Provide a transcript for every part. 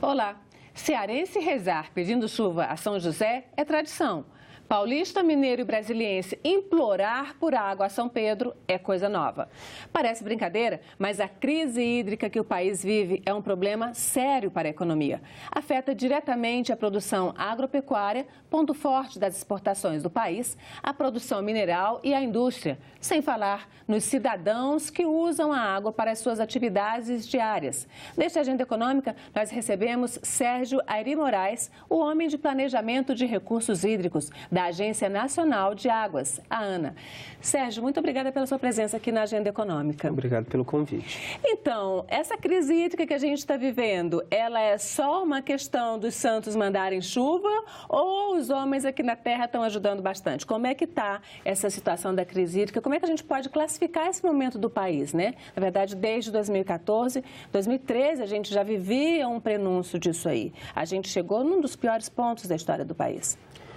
Olá! Cearense rezar pedindo chuva a São José é tradição. Paulista, mineiro e brasiliense implorar por água a São Pedro é coisa nova. Parece brincadeira, mas a crise hídrica que o país vive é um problema sério para a economia. Afeta diretamente a produção agropecuária, ponto forte das exportações do país, a produção mineral e a indústria, sem falar nos cidadãos que usam a água para as suas atividades diárias. Nesta Agenda Econômica, nós recebemos Sérgio Airi Moraes, o homem de planejamento de recursos hídricos da Agência Nacional de Águas, a ANA. Sérgio, muito obrigada pela sua presença aqui na Agenda Econômica. Obrigado pelo convite. Então, essa crise hídrica que a gente está vivendo, ela é só uma questão dos santos mandarem chuva ou os homens aqui na Terra estão ajudando bastante? Como é que está essa situação da crise hídrica? Como é que a gente pode classificar esse momento do país, né? Na verdade, desde 2014, 2013, a gente já vivia um prenúncio disso aí. A gente chegou num dos piores pontos da história do país.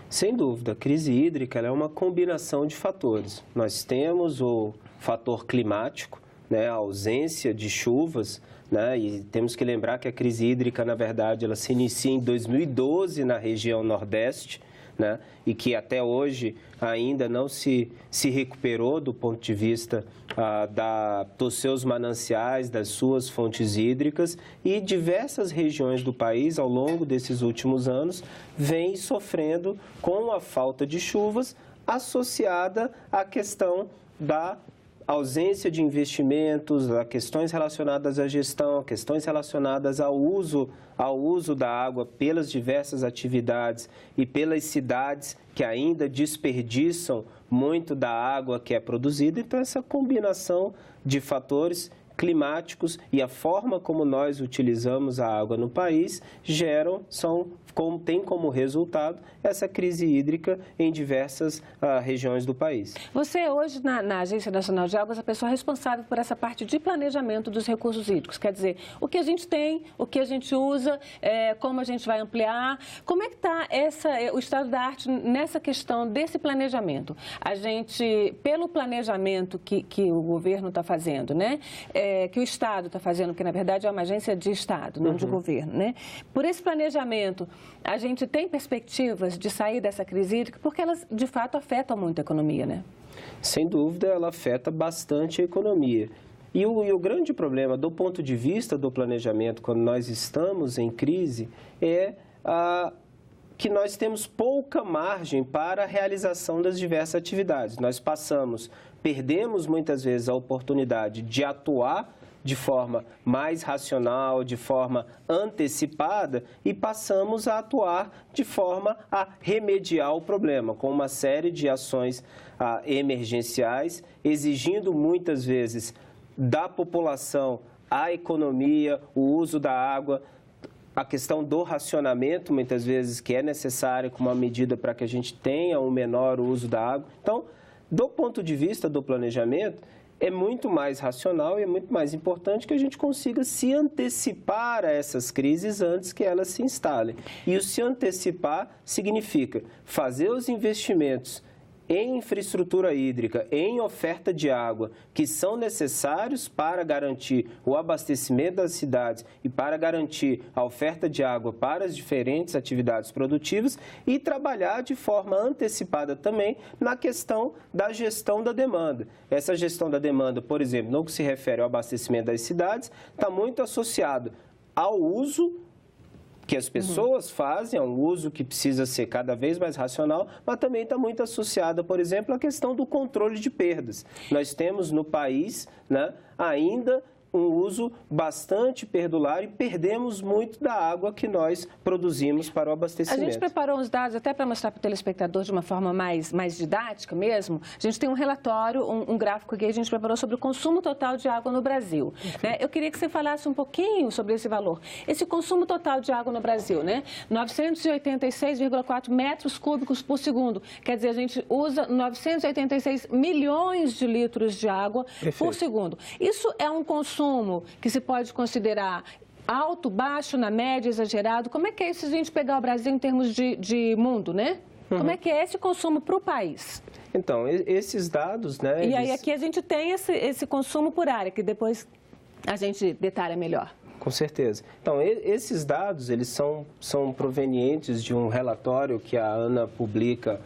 Sem dúvida, a crise hídrica é uma combinação de fatores. Nós temos o fator climático, né, a ausência de chuvas, né, e temos que lembrar que a crise hídrica, na verdade, ela se inicia em 2012 na região Nordeste, né, e que até hoje ainda não se recuperou do ponto de vista dos seus mananciais, das suas fontes hídricas, e diversas regiões do país, ao longo desses últimos anos, vêm sofrendo com a falta de chuvas associada à questão da ausência de investimentos, a questões relacionadas à gestão, a questões relacionadas ao uso da água pelas diversas atividades e pelas cidades que ainda desperdiçam muito da água que é produzida. Então, essa combinação de fatores climáticos e a forma como nós utilizamos a água no país tem como resultado essa crise hídrica em diversas regiões do país. Você hoje, na Agência Nacional de Águas, é a pessoa responsável por essa parte de planejamento dos recursos hídricos. Quer dizer, o que a gente tem, o que a gente usa, como a gente vai ampliar. Como é que está o estado da arte nessa questão desse planejamento? A gente, pelo planejamento que o governo está fazendo, né? Que o Estado está fazendo, que na verdade é uma agência de Estado, não de governo, né? Por esse planejamento, a gente tem perspectivas de sair dessa crise hídrica, porque elas de fato afetam muito a economia, né? Sem dúvida, ela afeta bastante a economia. E o grande problema do ponto de vista do planejamento, quando nós estamos em crise, é que nós temos pouca margem para a realização das diversas atividades. Nós perdemos muitas vezes a oportunidade de atuar de forma mais racional, de forma antecipada, e passamos a atuar de forma a remediar o problema, com uma série de ações emergenciais, exigindo muitas vezes da população a economia, o uso da água, a questão do racionamento, muitas vezes, que é necessário como uma medida para que a gente tenha um menor uso da água. Então, do ponto de vista do planejamento, é muito mais racional e é muito mais importante que a gente consiga se antecipar a essas crises antes que elas se instalem. E o se antecipar significa fazer os investimentos em infraestrutura hídrica, em oferta de água, que são necessários para garantir o abastecimento das cidades e para garantir a oferta de água para as diferentes atividades produtivas, e trabalhar de forma antecipada também na questão da gestão da demanda. Essa gestão da demanda, por exemplo, no que se refere ao abastecimento das cidades, está muito associado ao uso que as pessoas fazem, é um uso que precisa ser cada vez mais racional, mas também está muito associada, por exemplo, à questão do controle de perdas. Nós temos no país, né, ainda um uso bastante perdulário e perdemos muito da água que nós produzimos para o abastecimento. A gente preparou uns dados até para mostrar para o telespectador de uma forma mais didática mesmo. A gente tem um relatório, um gráfico que a gente preparou sobre o consumo total de água no Brasil. Né? Eu queria que você falasse um pouquinho sobre esse valor. Esse consumo total de água no Brasil, né? 986,4 metros cúbicos por segundo. Quer dizer, a gente usa 986 milhões de litros de água por segundo. Isso é um consumo que se pode considerar alto, baixo, na média, exagerado? Como é que é isso se a gente pegar o Brasil em termos de mundo, né? Como é que é esse consumo para o país? Então, esses dados, né? E aí aqui a gente tem esse consumo por área, que depois a gente detalha melhor. Com certeza. Então, esses dados, eles são provenientes de um relatório que a ANA publica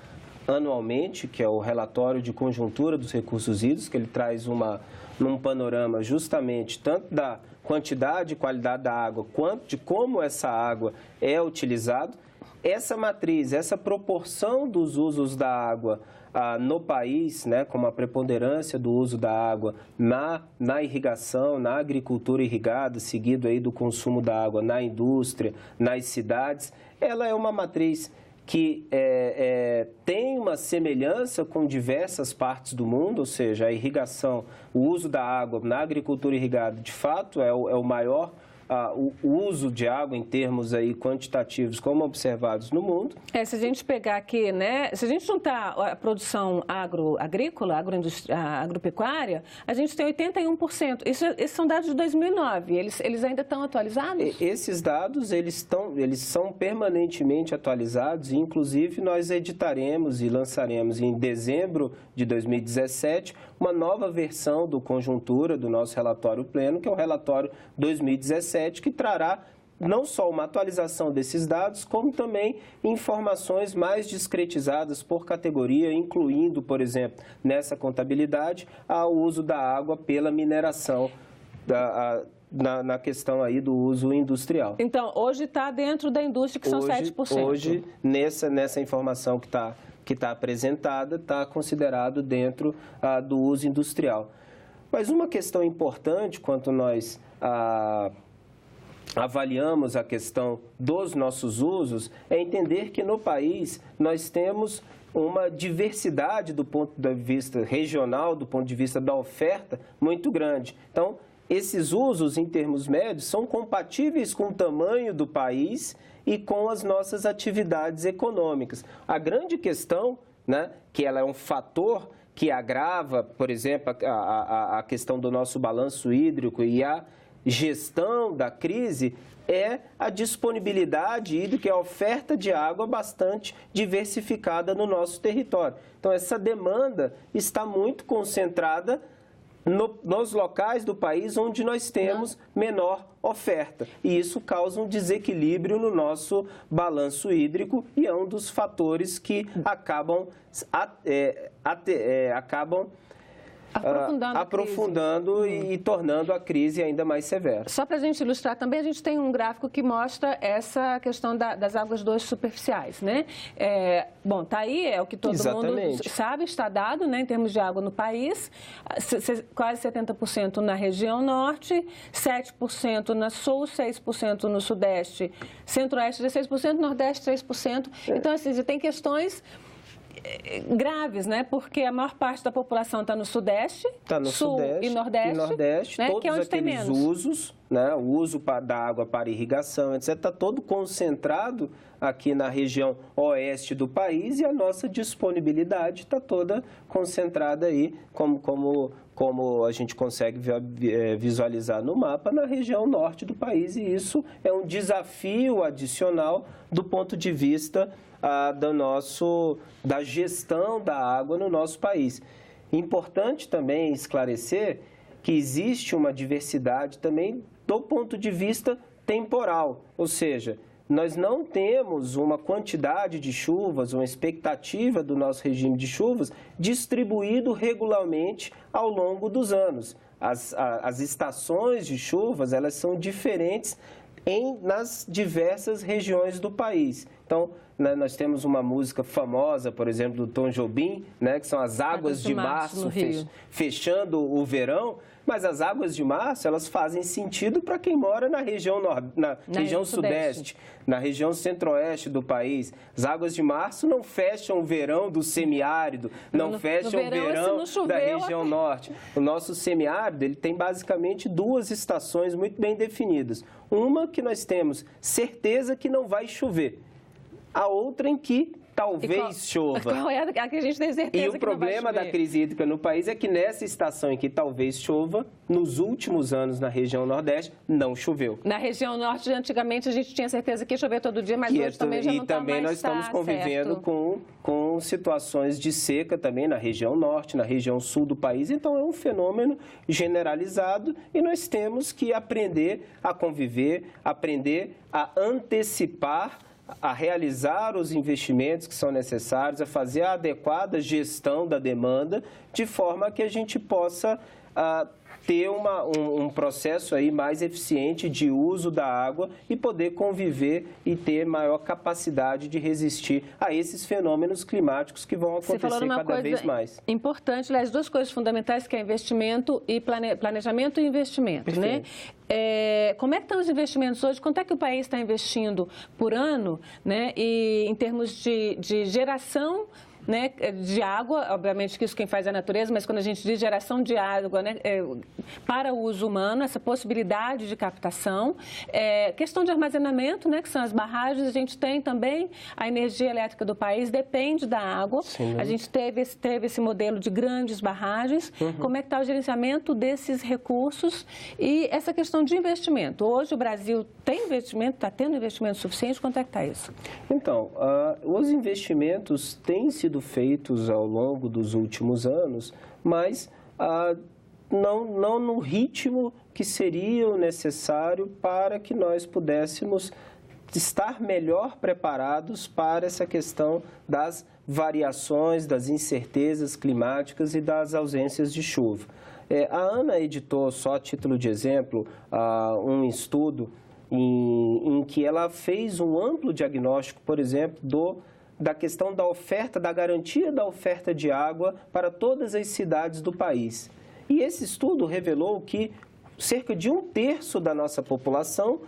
anualmente, que é o relatório de conjuntura dos recursos hídricos, que ele traz num panorama justamente tanto da quantidade e qualidade da água, quanto de como essa água é utilizada. Essa matriz, essa proporção dos usos da água no país, né, como a preponderância do uso da água na irrigação, na agricultura irrigada, seguido aí do consumo da água na indústria, nas cidades, ela é uma matriz que tem uma semelhança com diversas partes do mundo, ou seja, a irrigação, o uso da água na agricultura irrigada, de fato, é o maior o uso de água em termos aí quantitativos como observados no mundo. Se a gente pegar aqui, né, se a gente juntar a produção agrícola, agropecuária, a gente tem 81%. Esses são dados de 2009, eles ainda estão atualizados? Esses dados, eles são permanentemente atualizados e, inclusive, nós editaremos e lançaremos em dezembro de 2017 uma nova versão do Conjuntura, do nosso relatório pleno, que é o relatório 2017, que trará não só uma atualização desses dados, como também informações mais discretizadas por categoria, incluindo, por exemplo, nessa contabilidade, o uso da água pela mineração, na questão aí do uso industrial. Então, hoje está dentro da indústria, que são 7%. Hoje, nessa informação que está apresentada, está considerado dentro do uso industrial. Mas uma questão importante, quando nós avaliamos a questão dos nossos usos, é entender que no país nós temos uma diversidade do ponto de vista regional, do ponto de vista da oferta, muito grande. Então, esses usos, em termos médios, são compatíveis com o tamanho do país e com as nossas atividades econômicas. A grande questão, né, que ela é um fator que agrava, por exemplo, a questão do nosso balanço hídrico e a gestão da crise, é a disponibilidade hídrica e a oferta de água bastante diversificada no nosso território. Então, essa demanda está muito concentrada nos locais do país onde nós temos menor oferta. E isso causa um desequilíbrio no nosso balanço hídrico e é um dos fatores que acabam aprofundando e tornando a crise ainda mais severa. Só para a gente ilustrar também, a gente tem um gráfico que mostra essa questão das águas doces superficiais, né? Bom, tá aí, é o que todo mundo sabe, está dado, né, em termos de água no país, quase 70% na região norte, 7% na sul, 6% no sudeste, centro-oeste 16%, nordeste 3%. Então, assim, tem questões graves, né? Porque a maior parte da população está no Sudeste, Sul e Nordeste, né? Todos que é onde tem aqueles menos. usos, né? O uso da água para irrigação, etc., está todo concentrado aqui na região oeste do país e a nossa disponibilidade está toda concentrada aí, como a gente consegue visualizar no mapa, na região norte do país. E isso é um desafio adicional do ponto de vista da gestão da água no nosso país. Importante também esclarecer que existe uma diversidade também do ponto de vista temporal, ou seja, nós não temos uma quantidade de chuvas, uma expectativa do nosso regime de chuvas distribuído regularmente ao longo dos anos. As estações de chuvas, elas são diferentes nas diversas regiões do país. Então, né, nós temos uma música famosa, por exemplo, do Tom Jobim, né, que são as águas de março fechando o verão, mas as águas de março, elas fazem sentido para quem mora na região, na região sudeste, na região centro-oeste do país. As águas de março não fecham o verão do semiárido, não fecham o verão da região norte. O nosso semiárido, ele tem basicamente duas estações muito bem definidas. Uma que nós temos certeza que não vai chover. A outra em que talvez chova. Qual é a que a gente tem certeza? E o problema da crise hídrica no país é que nessa estação em que talvez chova, nos últimos anos na região Nordeste, não choveu. Na região Norte, antigamente, a gente tinha certeza que ia chover todo dia, mas hoje também já não está mais. E também nós estamos convivendo com situações de seca também na região Norte, na região Sul do país. Então, é um fenômeno generalizado e nós temos que aprender a conviver, aprender a antecipar, a realizar os investimentos que são necessários, a fazer a adequada gestão da demanda, de forma que a gente possa ter um processo aí mais eficiente de uso da água e poder conviver e ter maior capacidade de resistir a esses fenômenos climáticos que vão acontecer cada vez mais. Importante, aliás, duas coisas fundamentais, que é investimento e planejamento e investimento, Perfeito. né? Como é que estão os investimentos hoje? Quanto é que o país está investindo por ano, né? E em termos de geração, né, de água, obviamente que isso quem faz é a natureza, mas quando a gente diz geração de água, né, para o uso humano, essa possibilidade de captação, questão de armazenamento, né, que são as barragens, a gente tem também a energia elétrica do país, depende da água. Sim. A gente teve esse modelo de grandes barragens. Como é que está o gerenciamento desses recursos e essa questão de investimento? Hoje o Brasil tem investimento, está tendo investimento suficiente? Quanto é que está isso? Então, os investimentos têm sido feitos ao longo dos últimos anos, mas não no ritmo que seria o necessário para que nós pudéssemos estar melhor preparados para essa questão das variações, das incertezas climáticas e das ausências de chuva. A ANA editou, só a título de exemplo, um estudo em que ela fez um amplo diagnóstico, por exemplo, da questão da oferta, da garantia da oferta de água para todas as cidades do país. E esse estudo revelou que cerca de 1/3 da nossa população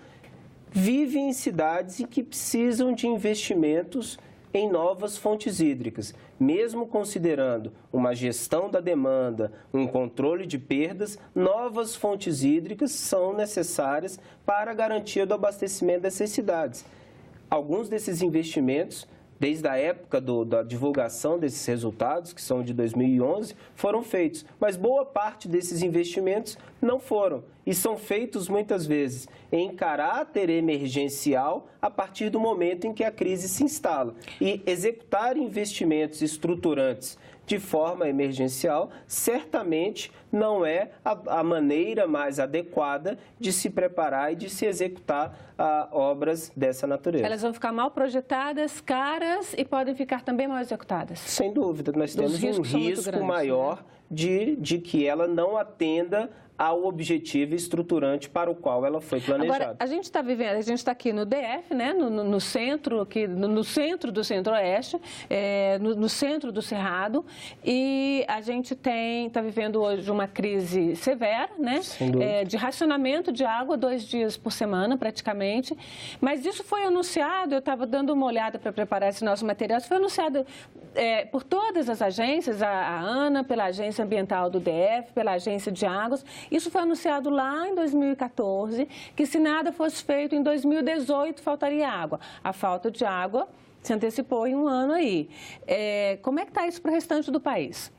vive em cidades em que precisam de investimentos em novas fontes hídricas. Mesmo considerando uma gestão da demanda, um controle de perdas, novas fontes hídricas são necessárias para a garantia do abastecimento dessas cidades. Alguns desses investimentos, desde a época da divulgação desses resultados, que são de 2011, foram feitos. Mas boa parte desses investimentos não foram. E são feitos, muitas vezes, em caráter emergencial, a partir do momento em que a crise se instala. E executar investimentos estruturantes de forma emergencial, certamente não é a maneira mais adequada de se preparar e de se executar obras dessa natureza. Elas vão ficar mal projetadas, caras e podem ficar também mal executadas? Sem dúvida, nós temos um risco maior, né, de que ela não atenda ao objetivo estruturante para o qual ela foi planejada. Agora, a gente está aqui no DF, né, no centro do Centro-Oeste, no centro do Cerrado, e a gente está vivendo hoje uma crise severa, né, de racionamento de água, 2 dias por semana, praticamente. Mas isso foi anunciado, eu estava dando uma olhada para preparar esse nosso material, isso foi anunciado por todas as agências, a ANA, pela Agência Ambiental do DF, pela Agência de Águas. Isso foi anunciado lá em 2014, que se nada fosse feito em 2018 faltaria água. A falta de água se antecipou em um ano aí. Como é que está isso para o restante do país?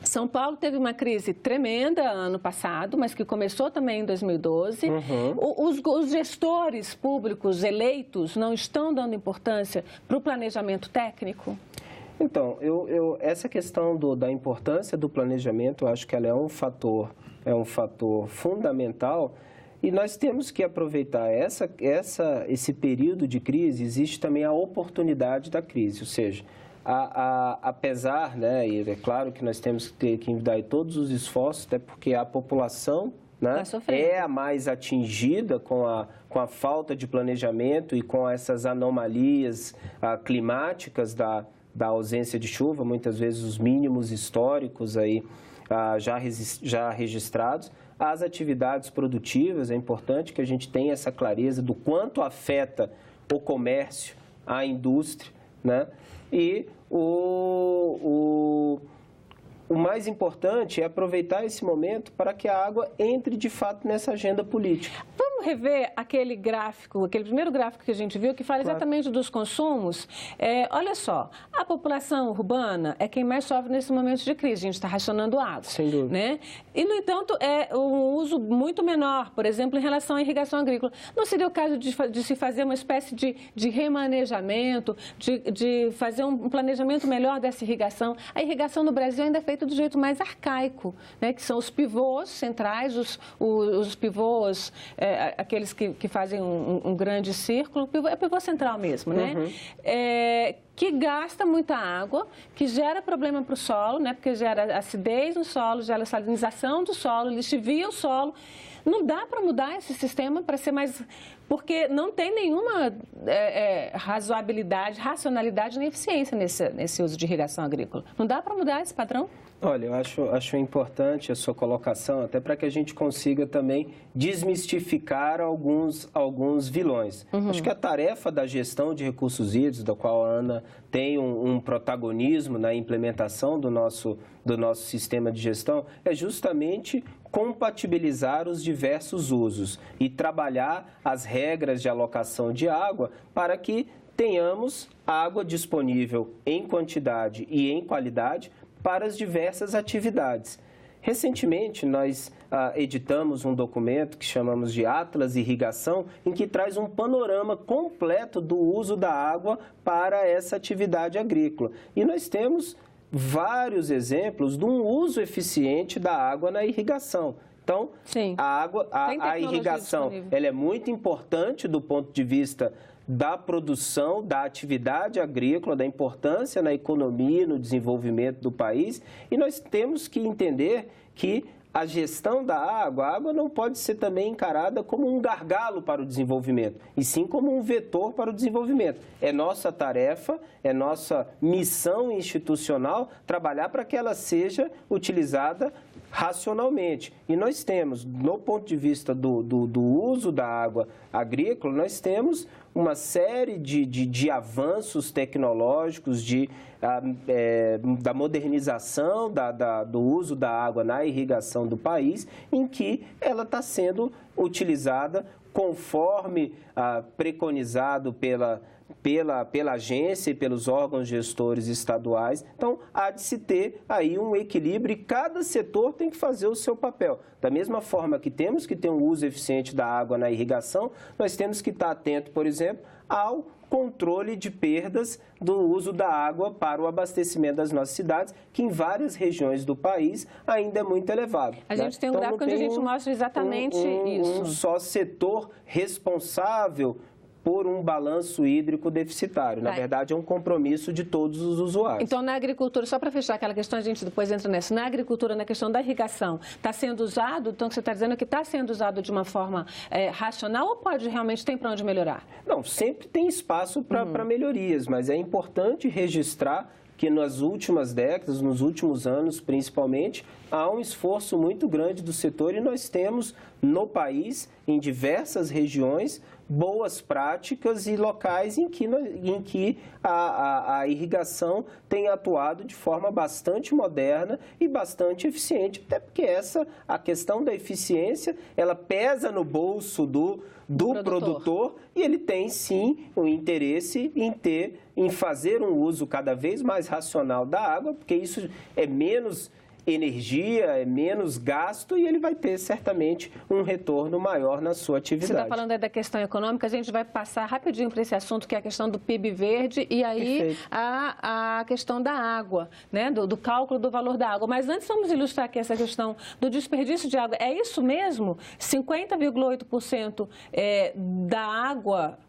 São Paulo teve uma crise tremenda ano passado, mas que começou também em 2012. Os gestores públicos eleitos não estão dando importância para o planejamento técnico? Então, essa questão da importância do planejamento, eu acho que ela é um fator fundamental e nós temos que aproveitar esse período de crise. Existe também a oportunidade da crise, ou seja, apesar, né, e é claro que nós temos que ter que dar todos os esforços, até porque a população, né, é a mais atingida com a falta de planejamento e com essas anomalias climáticas da ausência de chuva, muitas vezes os mínimos históricos aí já registrados. As atividades produtivas, é importante que a gente tenha essa clareza do quanto afeta o comércio, a indústria, né? E o mais importante é aproveitar esse momento para que a água entre de fato nessa agenda política. Vamos rever aquele gráfico, aquele primeiro gráfico que a gente viu, que fala exatamente dos consumos. Olha só, a população urbana é quem mais sofre nesse momento de crise. A gente está racionando água. Sem dúvida. Né? E, no entanto, é um uso muito menor, por exemplo, em relação à irrigação agrícola. Não seria o caso de se fazer uma espécie de remanejamento, de fazer um planejamento melhor dessa irrigação? A irrigação no Brasil ainda é feita do jeito mais arcaico, né? Que são os pivôs centrais, os pivôs, aqueles que fazem um grande círculo, é pivô central mesmo, né? Que gasta muita água, que gera problema para o solo, né? Porque gera acidez no solo, gera salinização do solo, lixivia o solo. Não dá para mudar esse sistema para ser mais... Porque não tem nenhuma racionalidade nem eficiência nesse uso de irrigação agrícola. Não dá para mudar esse padrão? Olha, eu acho importante a sua colocação, até para que a gente consiga também desmistificar alguns vilões. Acho que a tarefa da gestão de recursos hídricos, da qual a Ana tem um protagonismo na implementação do nosso sistema de gestão, é justamente compatibilizar os diversos usos e trabalhar as regras de alocação de água para que tenhamos água disponível em quantidade e em qualidade para as diversas atividades. Recentemente, nós editamos um documento que chamamos de Atlas Irrigação, em que traz um panorama completo do uso da água para essa atividade agrícola. E nós temos vários exemplos de um uso eficiente da água na irrigação. Então, sim, a irrigação ela é muito importante do ponto de vista da produção, da atividade agrícola, da importância na economia, no desenvolvimento do país. E nós temos que entender que a gestão da água, a água não pode ser também encarada como um gargalo para o desenvolvimento, e sim como um vetor para o desenvolvimento. É nossa tarefa, é nossa missão institucional trabalhar para que ela seja utilizada racionalmente. E nós temos, no ponto de vista do uso da água agrícola, nós temos uma série de avanços tecnológicos, da modernização do uso da água na irrigação do país, em que ela está sendo utilizada conforme preconizado pela agência e pelos órgãos gestores estaduais. Então, há de se ter aí um equilíbrio e cada setor tem que fazer o seu papel. Da mesma forma que temos que ter um uso eficiente da água na irrigação, nós temos que estar atento, por exemplo, ao controle de perdas do uso da água para o abastecimento das nossas cidades, que em várias regiões do país ainda é muito elevado. A gente tem um gráfico onde a gente mostra exatamente isso. Um só setor responsável por um balanço hídrico deficitário. Na verdade, é um compromisso de todos os usuários. Então, na agricultura, só para fechar aquela questão, a gente depois entra nessa. Na agricultura, na questão da irrigação, está sendo usado, então você está dizendo que está sendo usado de uma forma racional ou tem para onde melhorar? Não, sempre tem espaço para melhorias, mas é importante registrar que nas últimas décadas, nos últimos anos principalmente, há um esforço muito grande do setor e nós temos no país, em diversas regiões, boas práticas e locais em que a irrigação tem atuado de forma bastante moderna e bastante eficiente, até porque a questão da eficiência, ela pesa no bolso do produtor e ele tem sim o interesse em fazer um uso cada vez mais racional da água, porque isso é menos energia, é menos gasto e ele vai ter certamente um retorno maior na sua atividade. Você está falando aí da questão econômica, a gente vai passar rapidinho para esse assunto que é a questão do PIB verde e aí a questão da água, né? do cálculo do valor da água. Mas antes vamos ilustrar aqui essa questão do desperdício de água. É isso mesmo? 50,8% da água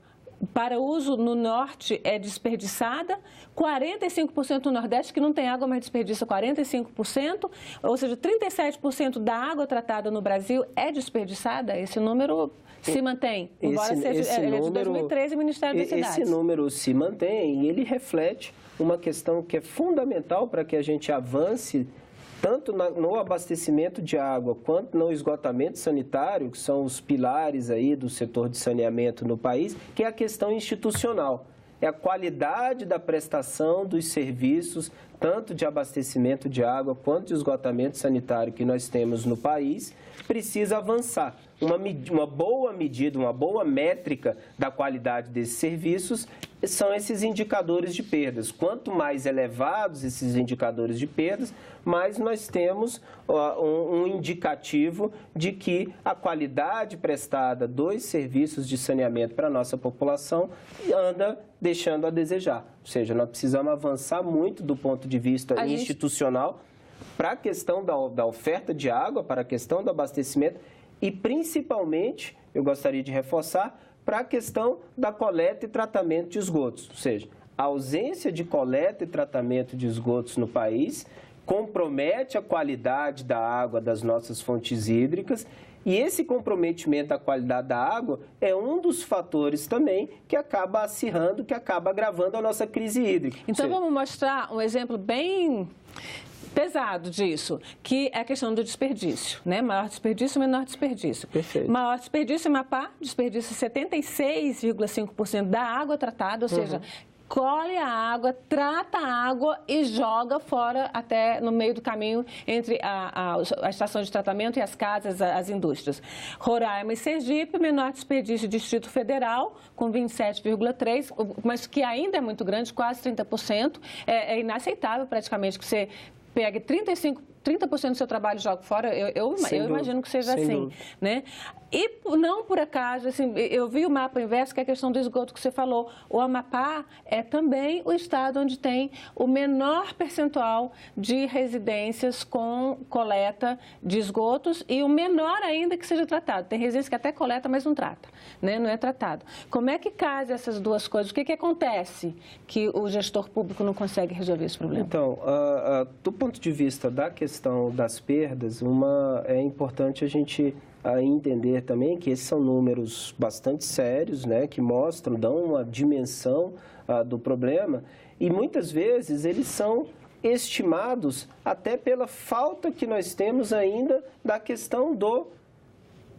para uso no norte é desperdiçada, 45% no nordeste, que não tem água, mas desperdiça 45%, ou seja, 37% da água tratada no Brasil é desperdiçada. Esse número se mantém, embora seja ele é de 2013, Ministério das Cidades. Esse número se mantém e ele reflete uma questão que é fundamental para que a gente avance tanto no abastecimento de água quanto no esgotamento sanitário, que são os pilares aí do setor de saneamento no país, que é a questão institucional. É a qualidade da prestação dos serviços tanto de abastecimento de água quanto de esgotamento sanitário que nós temos no país, precisa avançar. Uma boa medida, uma boa métrica da qualidade desses serviços são esses indicadores de perdas. Quanto mais elevados esses indicadores de perdas, mais nós temos um indicativo de que a qualidade prestada dos serviços de saneamento para a nossa população anda deixando a desejar. Ou seja, nós precisamos avançar muito do ponto de vista institucional para a questão da oferta de água, para a questão do abastecimento e, principalmente, eu gostaria de reforçar, para a questão da coleta e tratamento de esgotos. Ou seja, a ausência de coleta e tratamento de esgotos no país compromete a qualidade da água das nossas fontes hídricas e esse comprometimento da qualidade da água é um dos fatores também que acaba acirrando, que acaba agravando a nossa crise hídrica. Então, vamos mostrar um exemplo bem pesado disso, que é a questão do desperdício, né? Maior desperdício, menor desperdício. Perfeito. Maior desperdício, Amapá, desperdiça 76,5% da água tratada, ou seja, colhe a água, trata a água e joga fora até no meio do caminho entre a estação de tratamento e as casas, as indústrias. Roraima e Sergipe, menor desperdício Distrito Federal, com 27,3%, mas que ainda é muito grande, quase 30%. É inaceitável praticamente que você pegue 30% do seu trabalho e joga fora, eu imagino que seja assim, né? E não por acaso, assim, eu vi o mapa inverso, que é a questão do esgoto que você falou. O Amapá é também o estado onde tem o menor percentual de residências com coleta de esgotos e o menor ainda que seja tratado. Tem residência que até coleta, mas não trata, né? Não é tratado. Como é que casa essas duas coisas? O que acontece que o gestor público não consegue resolver esse problema? Então, do ponto de vista da questão das perdas, é importante a gente entender também que esses são números bastante sérios, né, que mostram, dão uma dimensão do problema e muitas vezes eles são estimados até pela falta que nós temos ainda da questão do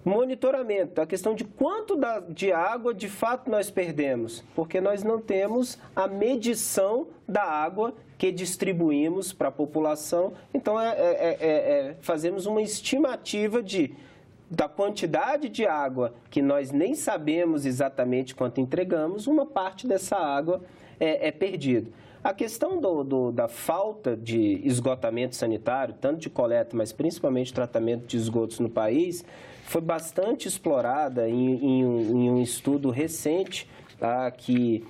monitoramento, da questão de quanto de água de fato nós perdemos, porque nós não temos a medição da água que distribuímos para a população. Então, fazemos uma estimativa da quantidade de água que nós nem sabemos exatamente quanto entregamos, uma parte dessa água é perdida. A questão da falta de esgotamento sanitário, tanto de coleta, mas principalmente tratamento de esgotos no país, foi bastante explorada em um estudo recente que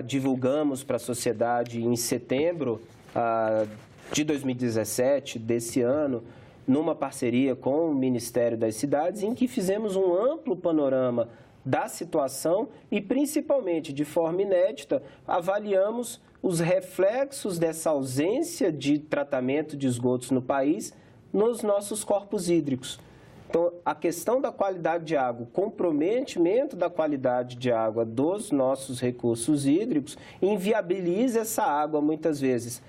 divulgamos para a sociedade em setembro de 2017, desse ano, numa parceria com o Ministério das Cidades, em que fizemos um amplo panorama da situação e, principalmente, de forma inédita, avaliamos os reflexos dessa ausência de tratamento de esgotos no país nos nossos corpos hídricos. Então, a questão da qualidade de água, o comprometimento da qualidade de água dos nossos recursos hídricos inviabiliza essa água, muitas vezes,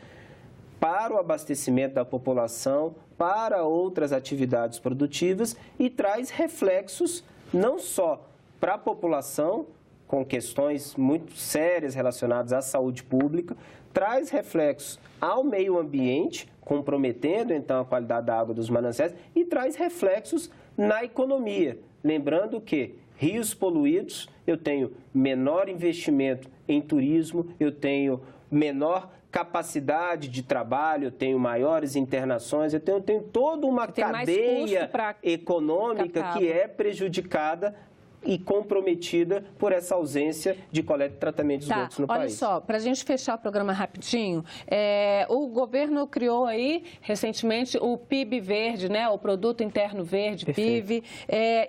para o abastecimento da população, para outras atividades produtivas e traz reflexos não só para a população, com questões muito sérias relacionadas à saúde pública, traz reflexos ao meio ambiente, comprometendo, então, a qualidade da água dos mananciais e traz reflexos na economia. Lembrando que rios poluídos, eu tenho menor investimento em turismo, eu tenho menor capacidade de trabalho, eu tenho maiores internações, eu tenho toda uma cadeia econômica que é prejudicada e comprometida por essa ausência de coleta e tratamento de esgotos no país. Olha só, para a gente fechar o programa rapidinho, o governo criou aí, recentemente, o PIB verde, né? O Produto Interno Verde, PIB,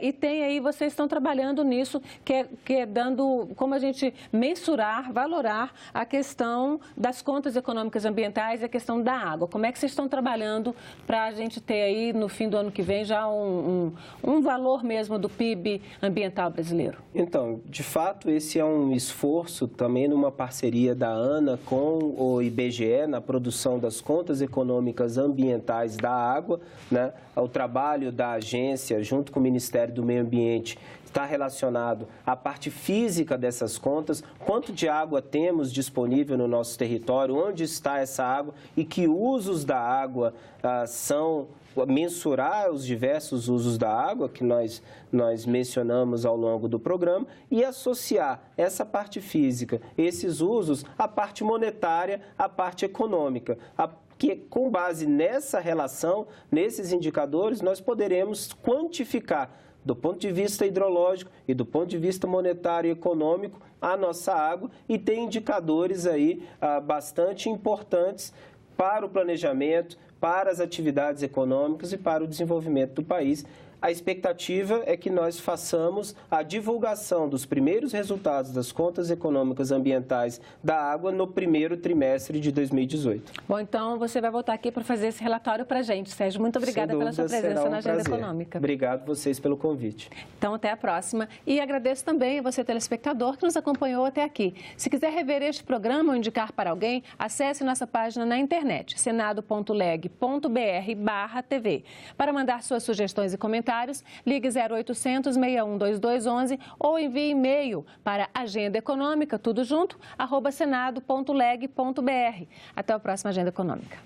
e tem aí, vocês estão trabalhando nisso, que é dando, como a gente mensurar, valorar a questão das contas econômicas ambientais e a questão da água. Como é que vocês estão trabalhando para a gente ter aí, no fim do ano que vem, já um valor mesmo do PIB ambiental ambiental brasileiro? Então, de fato, esse é um esforço também numa parceria da ANA com o IBGE na produção das contas econômicas ambientais da água, né? O trabalho da agência junto com o Ministério do Meio Ambiente está relacionado à parte física dessas contas, quanto de água temos disponível no nosso território, onde está essa água e que usos da água são, mensurar os diversos usos da água que nós mencionamos ao longo do programa e associar essa parte física, esses usos, à parte monetária, à parte econômica, que com base nessa relação, nesses indicadores, nós poderemos quantificar do ponto de vista hidrológico e do ponto de vista monetário e econômico a nossa água e tem indicadores aí bastante importantes para o planejamento, para as atividades econômicas e para o desenvolvimento do país. A expectativa é que nós façamos a divulgação dos primeiros resultados das contas econômicas ambientais da água no primeiro trimestre de 2018. Bom, então você vai voltar aqui para fazer esse relatório para a gente. Sérgio, muito obrigada pela sua presença na Agenda Econômica. Obrigado vocês pelo convite. Então, até a próxima. E agradeço também a você, telespectador, que nos acompanhou até aqui. Se quiser rever este programa ou indicar para alguém, acesse nossa página na internet, senado.leg.br/TV. Para mandar suas sugestões e comentários, ligue 0800 61 2211 ou envie e-mail para Agenda Econômica, tudo junto, @senado.leg.br. Até a próxima Agenda Econômica.